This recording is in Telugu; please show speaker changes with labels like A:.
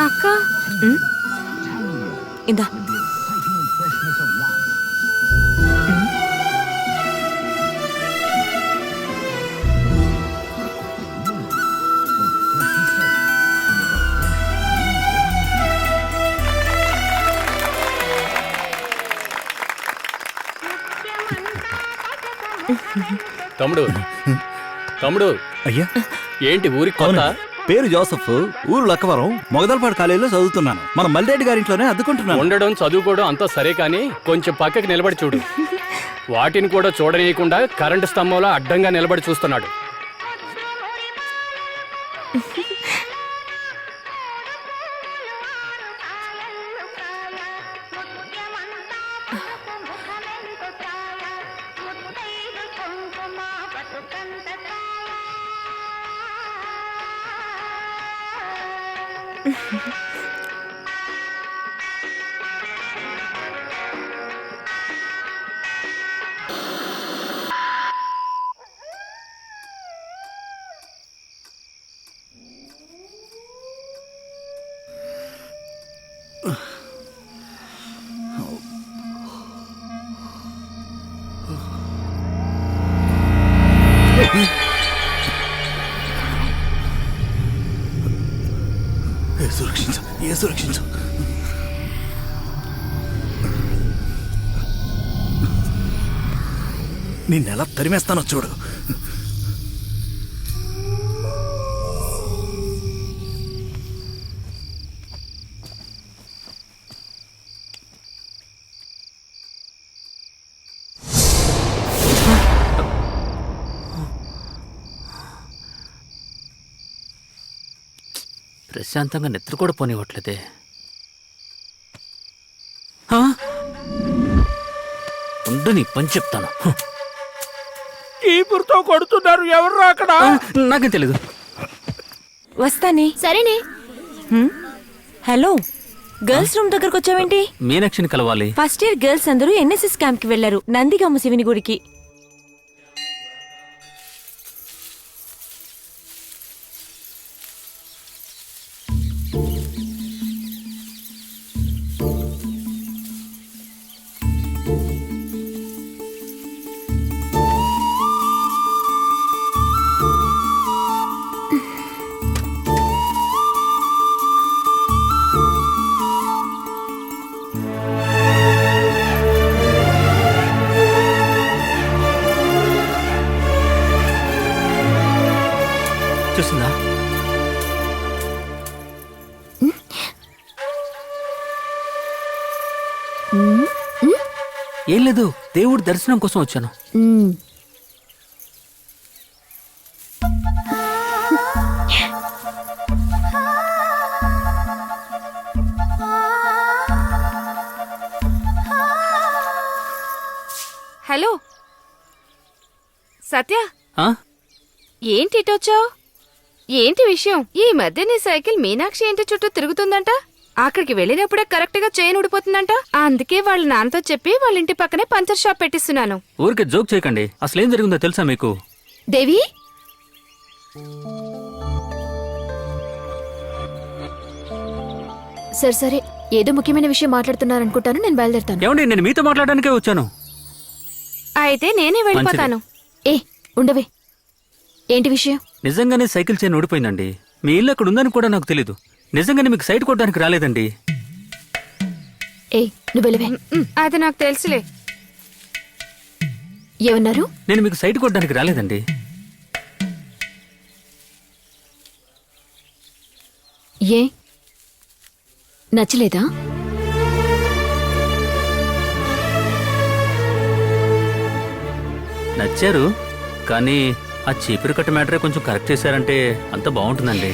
A: అక్క
B: ఇందా
C: తమ్ముడు తమ్ముడు
D: అయ్యా
C: ఏంటి ఊరి కొత్త?
D: పేరు జోసఫ్, ఊరు లక్కవరం, మొగదలపాడు కాలేజీలో చదువుతున్నాను. మన మల్లిరెడ్డి గారింట్లోనే అద్దుకుంటున్నాను.
C: ఉండడం చదువుకోవడం అంతా సరే కానీ కొంచెం పక్కకి నిలబడి చూడు. వాటిని కూడా చూడనీయకుండా కరెంటు స్తంభంలో అడ్డంగా నిలబడి చూస్తున్నాడు.
D: సురక్షించు. నిన్నెలా తరిమేస్తానో చూడు.
E: ప్రశాంతంగా నిద్ర కూడా పోనివ్వట్లేదే. ఉండు నీ పని చెప్తాను.
F: చీపురుతో కొడుతున్నారు, ఎవరు అక్కడ?
E: నాకేం తెలీదు.
B: వస్తానే.
A: సరేనే.
B: హలో, గర్ల్స్ రూమ్ దగ్గరకు వచ్చావేంటి?
E: మీనాక్షిని కలవాలి.
B: ఫస్ట్ ఇయర్ గర్ల్స్ అందరూ ఎన్ఎస్ఎస్ క్యాంప్ కి వెళ్లారు, నందిగామ శివుని గుడికి.
E: చూసిందా? ఏం లేదు, దేవుడి దర్శనం కోసం వచ్చాను.
A: హలో సత్య,
E: ఆ?
A: ఏంటి ఇటొచ్చావు? ఏంటి విషయం? ఈ మధ్య నీ సైకిల్ మీనాక్షి ఇంటి చుట్టూ తిరుగుతుందంట. అక్కడికి వెళ్ళినప్పుడే కరెక్ట్ గా చైన్ ఊడిపోతుందంట. అందుకే వాళ్ళ నాన్నతో చెప్పి వాళ్ళ ఇంటి పక్కనే పంచర్ షాప్ పెట్టిస్తున్నాను.
E: ఊరికే జోక్ చేయకండి. అసలేం జరిగిందో తెలుసా మీకు?
A: దేవి, సరే సరే, ఏదో ముఖ్యమైన విషయం మాట్లాడుతున్నారనుకుంటాను. నేను బయలుదేరుతాను.
E: ఏమండి, నేను మీతో మాట్లాడడానికే వచ్చాను.
A: అయితే నేనే వెళ్ళిపోతాను. ఏ ఉండవే, ఏంటి విషయం?
E: నిజంగానే సైకిల్ చైన్ ఊడిపోయిందండి. మీ ఇల్లు అక్కడ ఉందని కూడా నాకు తెలీదు. నిజంగానే మీకు సైట్ కొట్టడానికి రాలేదండి.
A: ఏ నువ్వు వెళ్ళవే. అది నాకు తెలుసులే. ఏమన్నారు?
E: నేను మీకు సైట్ కొట్టడానికి రాలేదండి.
A: ఏ నచ్చలేదా?
E: నచ్చారు, కానీ ఆ చీపురు కట్ట మ్యాటరే కొంచెం కరెక్ట్ చేశారంటే అంత బాగుంటుందండి.